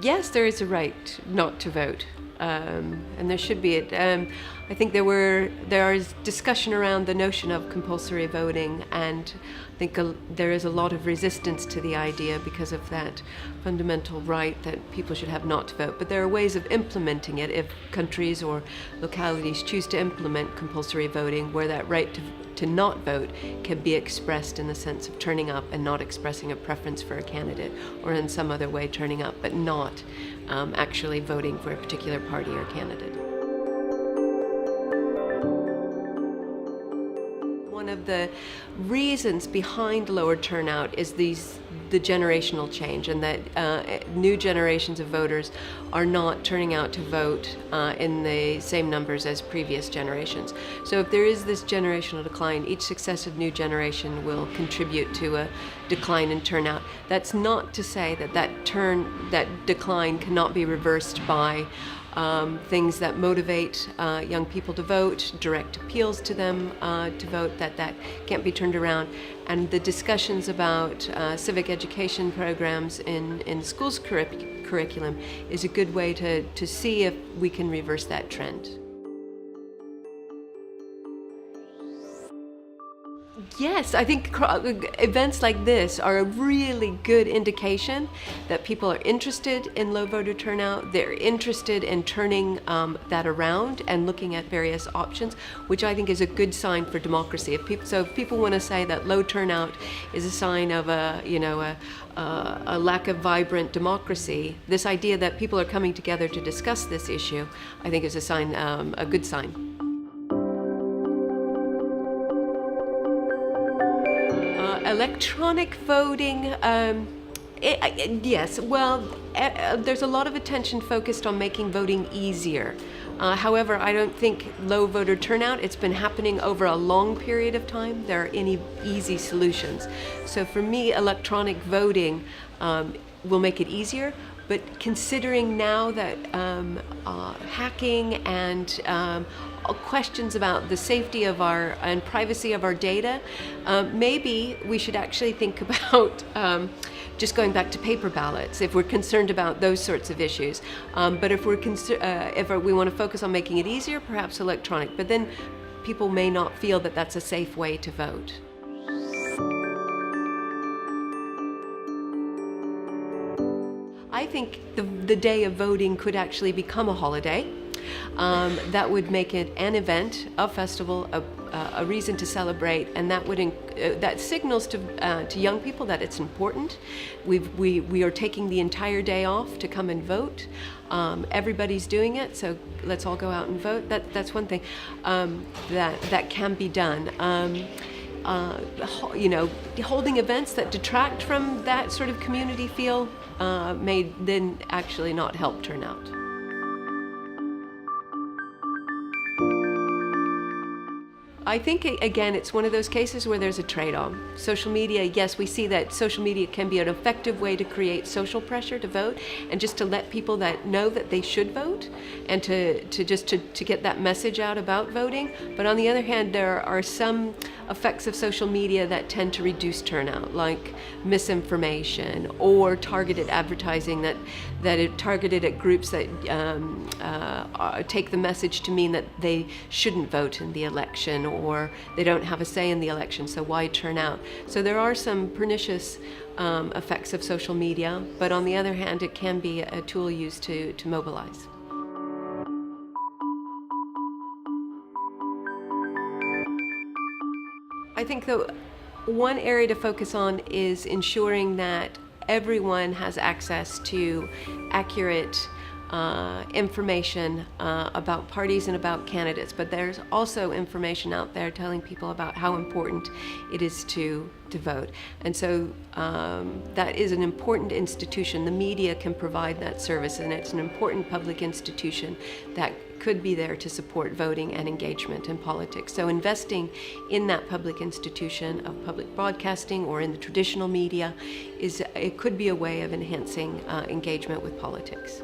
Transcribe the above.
Yes, there is a right not to vote, and there should be. I think there is discussion around the notion of compulsory voting, and I think there is a lot of resistance to the idea because of that fundamental right that people should have not to vote. But there are ways of implementing it if countries or localities choose to implement compulsory voting, where that right to not vote can be expressed in the sense of turning up and not expressing a preference for a candidate, or in some other way turning up but not actually voting for a particular party or candidate. One of the reasons behind lower turnout is the generational change, and that new generations of voters are not turning out to vote in the same numbers as previous generations. So if there is this generational decline, each successive new generation will contribute to a decline in turnout. That's not to say that decline cannot be reversed by things that motivate young people to vote, direct appeals to them to vote, that can't be turned around. And the discussions about civic education programs in schools curriculum is a good way to see if we can reverse that trend. Yes, I think events like this are a really good indication that people are interested in low voter turnout. They're interested in turning that around and looking at various options, which I think is a good sign for democracy. If people want to say that low turnout is a sign of a lack of vibrant democracy, this idea that people are coming together to discuss this issue, I think is a good sign. Electronic voting, yes, well, there's a lot of attention focused on making voting easier. However, I don't think low voter turnout, it's been happening over a long period of time. There are any easy solutions. So for me, electronic voting will make it easier, but considering now that hacking and questions about the safety of and privacy of our data, maybe we should actually think about just going back to paper ballots if we're concerned about those sorts of issues. But if we want to focus on making it easier, perhaps electronic. But then people may not feel that that's a safe way to vote. I think the day of voting could actually become a holiday. That would make it an event, a festival, a reason to celebrate, and that signals to young people that it's important. We are taking the entire day off to come and vote. Everybody's doing it, so let's all go out and vote. That's one thing that can be done. Holding events that detract from that sort of community feel may then actually not help turnout. I think, again, it's one of those cases where there's a trade-off. Social media, yes, we see that social media can be an effective way to create social pressure to vote, and just to let people that know that they should vote, and to get that message out about voting. But on the other hand, there are some effects of social media that tend to reduce turnout, like misinformation or targeted advertising that is targeted at groups that take the message to mean that they shouldn't vote in the election, or they don't have a say in the election, so why turn out? So there are some pernicious effects of social media, but on the other hand, it can be a tool used to mobilize. I think one area to focus on is ensuring that everyone has access to accurate information about parties and about candidates, but there's also information out there telling people about how important it is to vote. And so that is an important institution. The media can provide that service, and it's an important public institution that could be there to support voting and engagement in politics. So investing in that public institution of public broadcasting or in the traditional media it could be a way of enhancing engagement with politics.